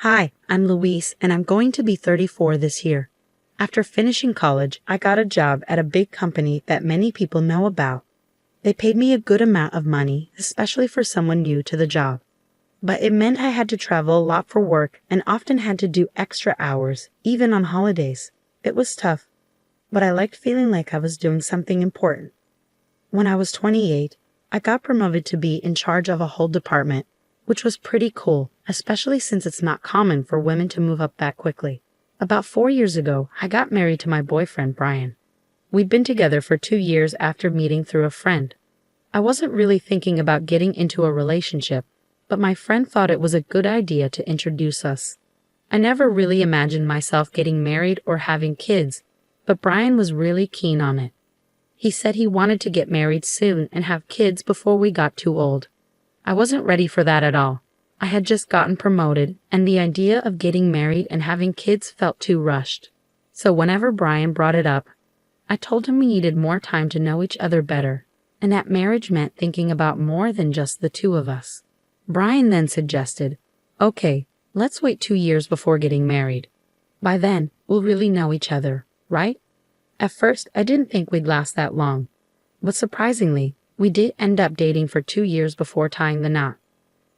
Hi, I'm Louise, and I'm going to be 34 this year. After finishing college, I got a job at a big company that many people know about. They paid me a good amount of money, especially for someone new to the job. But it meant I had to travel a lot for work and often had to do extra hours, even on holidays. It was tough, but I liked feeling like I was doing something important. When I was 28, I got promoted to be in charge of a whole department, which was pretty cool, especially since it's not common for women to move up that quickly. About 4 years ago, I got married to my boyfriend, Brian. We'd been together for 2 years after meeting through a friend. I wasn't really thinking about getting into a relationship, but my friend thought it was a good idea to introduce us. I never really imagined myself getting married or having kids, but Brian was really keen on it. He said he wanted to get married soon and have kids before we got too old. I wasn't ready for that at all. I had just gotten promoted, and the idea of getting married and having kids felt too rushed. So whenever Brian brought it up, I told him we needed more time to know each other better, and that marriage meant thinking about more than just the two of us. Brian then suggested, "Okay, let's wait 2 years before getting married. By then, we'll really know each other, right?" At first, I didn't think we'd last that long, but surprisingly, we did end up dating for 2 years before tying the knot.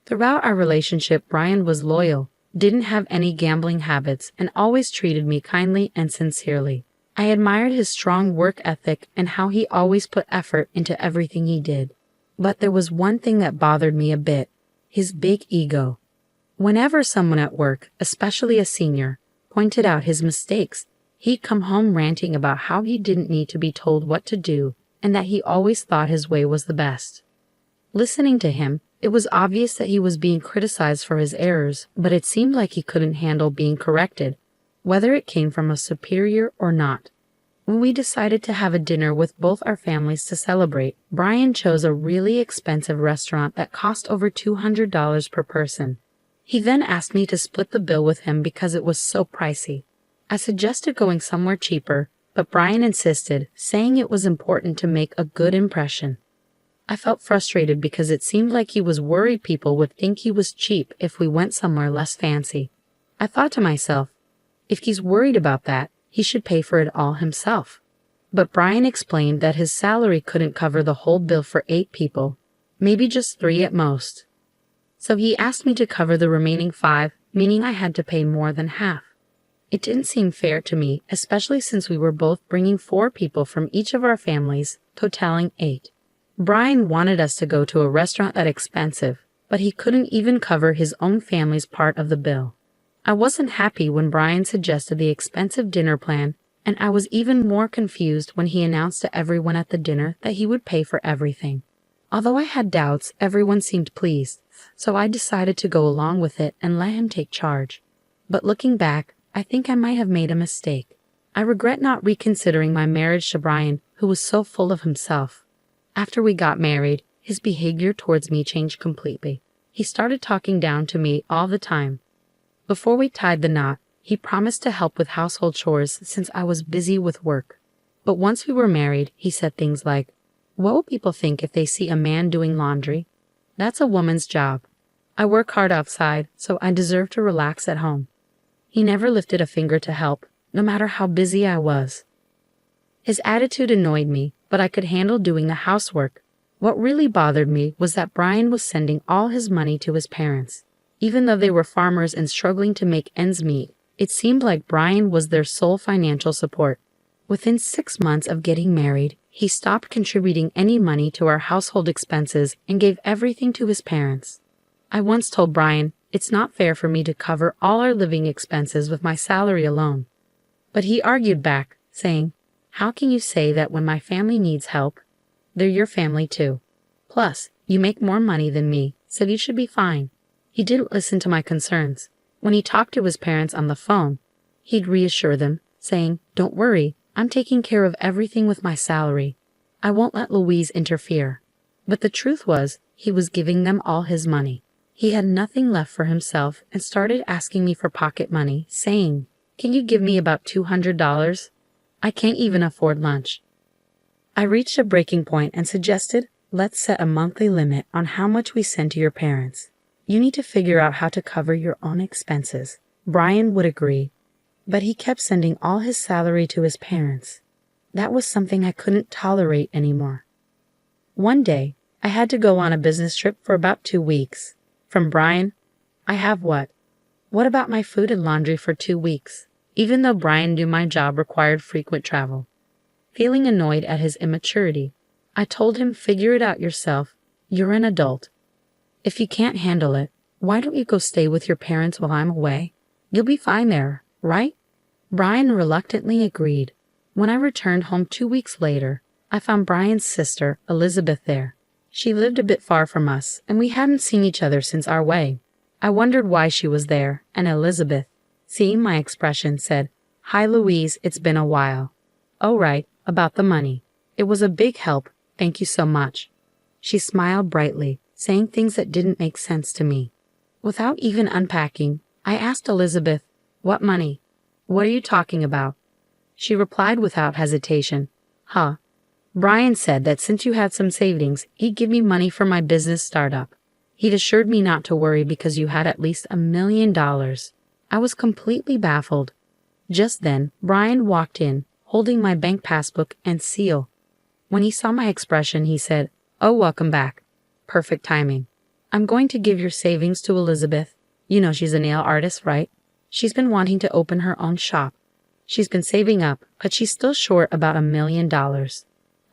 Throughout our relationship, Brian was loyal, didn't have any gambling habits, and always treated me kindly and sincerely. I admired his strong work ethic and how he always put effort into everything he did. But there was one thing that bothered me a bit: his big ego. Whenever someone at work, especially a senior, pointed out his mistakes, he'd come home ranting about how he didn't need to be told what to do and that he always thought his way was the best. Listening to him, it was obvious that he was being criticized for his errors, but it seemed like he couldn't handle being corrected, whether it came from a superior or not. When we decided to have a dinner with both our families to celebrate, Brian chose a really expensive restaurant that cost over $200 per person. He then asked me to split the bill with him because it was so pricey. I suggested going somewhere cheaper, but Brian insisted, saying it was important to make a good impression. I felt frustrated because it seemed like he was worried people would think he was cheap if we went somewhere less fancy. I thought to myself, if he's worried about that, he should pay for it all himself. But Brian explained that his salary couldn't cover the whole bill for 8 people, maybe just 3 at most. So he asked me to cover the remaining 5, meaning I had to pay more than half. It didn't seem fair to me, especially since we were both bringing 4 people from each of our families, totaling 8. Brian wanted us to go to a restaurant that expensive, but he couldn't even cover his own family's part of the bill. I wasn't happy when Brian suggested the expensive dinner plan, and I was even more confused when he announced to everyone at the dinner that he would pay for everything. Although I had doubts, everyone seemed pleased, so I decided to go along with it and let him take charge. But looking back, I think I might have made a mistake. I regret not reconsidering my marriage to Brian, who was so full of himself. After we got married, his behavior towards me changed completely. He started talking down to me all the time. Before we tied the knot, he promised to help with household chores since I was busy with work. But once we were married, he said things like, "What will people think if they see a man doing laundry? That's a woman's job. I work hard outside, so I deserve to relax at home." He never lifted a finger to help, no matter how busy I was. His attitude annoyed me, but I could handle doing the housework. What really bothered me was that Brian was sending all his money to his parents. Even though they were farmers and struggling to make ends meet, it seemed like Brian was their sole financial support. Within 6 months of getting married, he stopped contributing any money to our household expenses and gave everything to his parents. I once told Brian, "It's not fair for me to cover all our living expenses with my salary alone." But he argued back, saying, "How can you say that when my family needs help? They're your family too. Plus, you make more money than me, so you should be fine." He didn't listen to my concerns. When he talked to his parents on the phone, he'd reassure them, saying, "Don't worry, I'm taking care of everything with my salary. I won't let Louise interfere." But the truth was, he was giving them all his money. He had nothing left for himself and started asking me for pocket money, saying, "Can you give me about $200? I can't even afford lunch." I reached a breaking point and suggested, "Let's set a monthly limit on how much we send to your parents. You need to figure out how to cover your own expenses. Brian would agree, but he kept sending all his salary to his parents. That was something I couldn't tolerate anymore. One day, I had to go on a business trip for about 2 weeks. From Brian, I have what? What about my food and laundry for 2 weeks? Even though Brian knew my job required frequent travel. Feeling annoyed at his immaturity, I told him, figure it out yourself. You're an adult. If you can't handle it, why don't you go stay with your parents while I'm away? You'll be fine there, right? Brian reluctantly agreed. When I returned home 2 weeks later, I found Brian's sister, Elizabeth, there. She lived a bit far from us, and we hadn't seen each other since our wedding. I wondered why she was there, and Elizabeth, seeing my expression, said, "Hi Louise, it's been a while." "Oh right, about the money. It was a big help, thank you so much." She smiled brightly, saying things that didn't make sense to me. Without even unpacking, I asked Elizabeth, "What money? What are you talking about?" She replied without hesitation, "Huh. Brian said that since you had some savings, he'd give me money for my business startup. He'd assured me not to worry because you had at least $1 million. I was completely baffled. Just then, Brian walked in, holding my bank passbook and seal. When he saw my expression, he said, "Oh, welcome back. Perfect timing. I'm going to give your savings to Elizabeth. You know she's a nail artist, right? She's been wanting to open her own shop. She's been saving up, but she's still short about $1 million.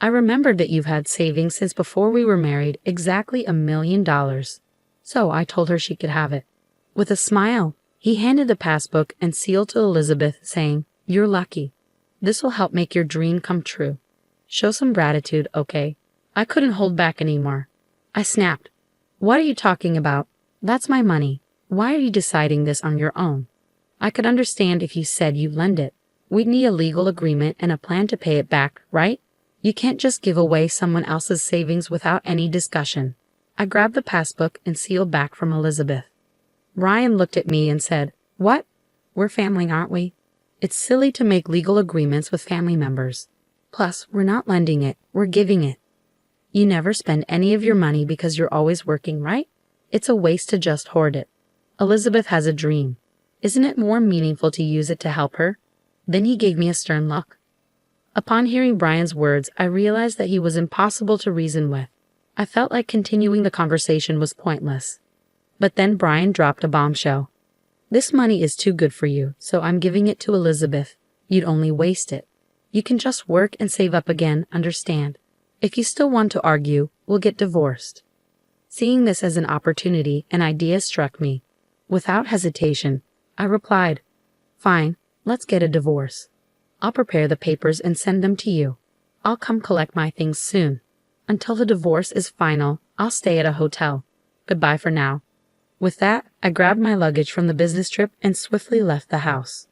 I remembered that you've had savings since before we were married, exactly $1 million. So I told her she could have it." With a smile, he handed the passbook and seal to Elizabeth, saying, "You're lucky. This will help make your dream come true. Show some gratitude, okay?" I couldn't hold back anymore. I snapped, "What are you talking about? That's my money. Why are you deciding this on your own? I could understand if you said you lend it. We'd need a legal agreement and a plan to pay it back, right? You can't just give away someone else's savings without any discussion." I grabbed the passbook and seal back from Elizabeth. Ryan looked at me and said, "What? We're family, aren't we? It's silly to make legal agreements with family members. Plus, we're not lending it, we're giving it. You never spend any of your money because you're always working, right? It's a waste to just hoard it. Elizabeth has a dream. Isn't it more meaningful to use it to help her?" Then he gave me a stern look. Upon hearing Brian's words, I realized that he was impossible to reason with. I felt like continuing the conversation was pointless. But then Brian dropped a bombshell. "This money is too good for you, so I'm giving it to Elizabeth. You'd only waste it. You can just work and save up again, understand? If you still want to argue, we'll get divorced." Seeing this as an opportunity, an idea struck me. Without hesitation, I replied, "Fine, let's get a divorce. I'll prepare the papers and send them to you. I'll come collect my things soon. Until the divorce is final, I'll stay at a hotel. Goodbye for now." With that, I grabbed my luggage from the business trip and swiftly left the house.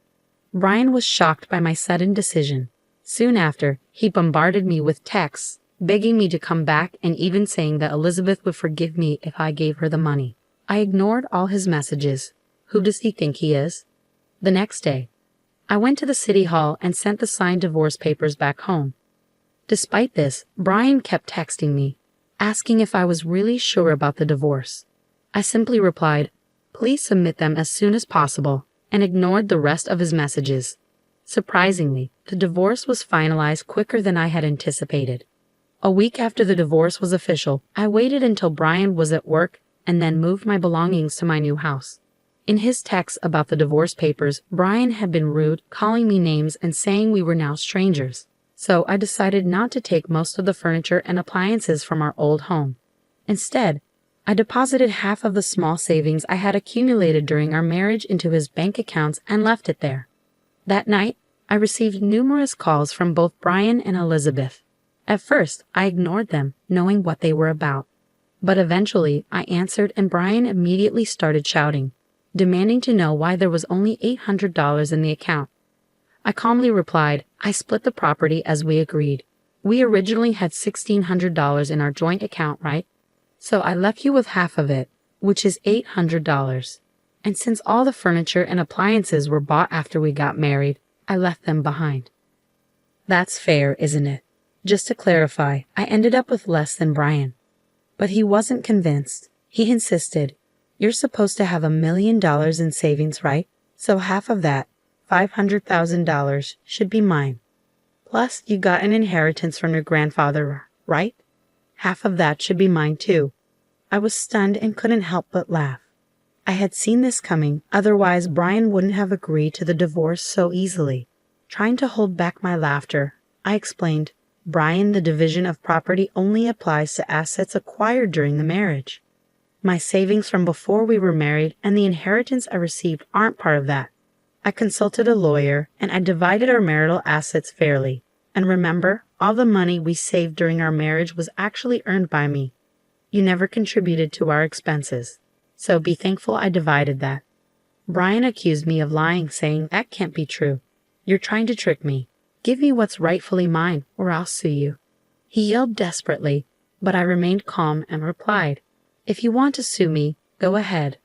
Brian was shocked by my sudden decision. Soon after, he bombarded me with texts, begging me to come back and even saying that Elizabeth would forgive me if I gave her the money. I ignored all his messages. Who does he think he is? The next day, I went to the city hall and sent the signed divorce papers back home. Despite this, Brian kept texting me, asking if I was really sure about the divorce. I simply replied, "Please submit them as soon as possible," and ignored the rest of his messages. Surprisingly, the divorce was finalized quicker than I had anticipated. A week after the divorce was official, I waited until Brian was at work and then moved my belongings to my new house. In his text about the divorce papers, Brian had been rude, calling me names and saying we were now strangers. So I decided not to take most of the furniture and appliances from our old home. Instead, I deposited half of the small savings I had accumulated during our marriage into his bank accounts and left it there. That night, I received numerous calls from both Brian and Elizabeth. At first, I ignored them, knowing what they were about. But eventually, I answered and Brian immediately started shouting, demanding to know why there was only $800 in the account. I calmly replied, "I split the property as we agreed. We originally had $1,600 in our joint account, right? So I left you with half of it, which is $800. And since all the furniture and appliances were bought after we got married, I left them behind." That's fair, isn't it? Just to clarify, I ended up with less than Brian. But he wasn't convinced. He insisted, You're supposed to have $1 million in savings, right? So half of that, $500,000, should be mine. Plus, you got an inheritance from your grandfather, right? Half of that should be mine too. I was stunned and couldn't help but laugh. I had seen this coming, otherwise Brian wouldn't have agreed to the divorce so easily. Trying to hold back my laughter, I explained, Brian, the division of property only applies to assets acquired during the marriage. My savings from before we were married and the inheritance I received aren't part of that. I consulted a lawyer and I divided our marital assets fairly. And remember, all the money we saved during our marriage was actually earned by me. You never contributed to our expenses. So be thankful I divided that. Brian accused me of lying, saying that can't be true. You're trying to trick me. Give me what's rightfully mine, or I'll sue you. He yelled desperately, but I remained calm and replied, If you want to sue me, go ahead.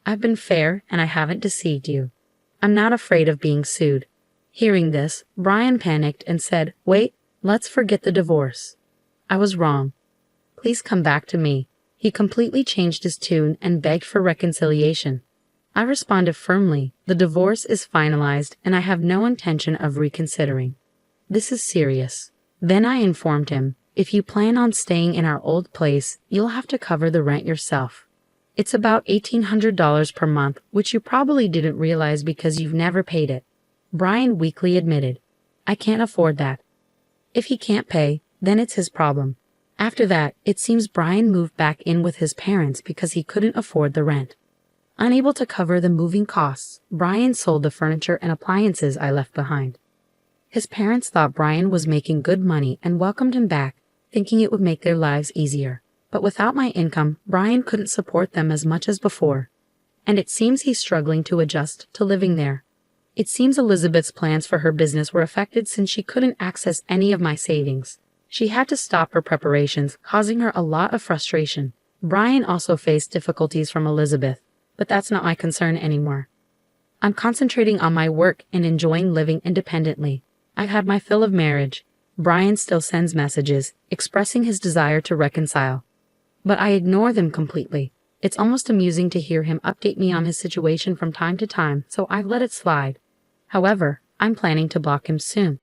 I've been fair and I haven't deceived you. I'm not afraid of being sued. Hearing this, Brian panicked and said, Wait, let's forget the divorce. I was wrong. Please come back to me. He completely changed his tune and begged for reconciliation. I responded firmly, the divorce is finalized and I have no intention of reconsidering. This is serious. Then I informed him, if you plan on staying in our old place, you'll have to cover the rent yourself. It's about $1,800 per month, which you probably didn't realize because you've never paid it. Brian weakly admitted, I can't afford that. If he can't pay, then it's his problem. After that, it seems Brian moved back in with his parents because he couldn't afford the rent. Unable to cover the moving costs, Brian sold the furniture and appliances I left behind. His parents thought Brian was making good money and welcomed him back, thinking it would make their lives easier. But without my income, Brian couldn't support them as much as before. And it seems he's struggling to adjust to living there. It seems Elizabeth's plans for her business were affected since she couldn't access any of my savings. She had to stop her preparations, causing her a lot of frustration. Brian also faced difficulties from Elizabeth, but that's not my concern anymore. I'm concentrating on my work and enjoying living independently. I've had my fill of marriage. Brian still sends messages, expressing his desire to reconcile. But I ignore them completely. It's almost amusing to hear him update me on his situation from time to time, so I've let it slide. However, I'm planning to block him soon.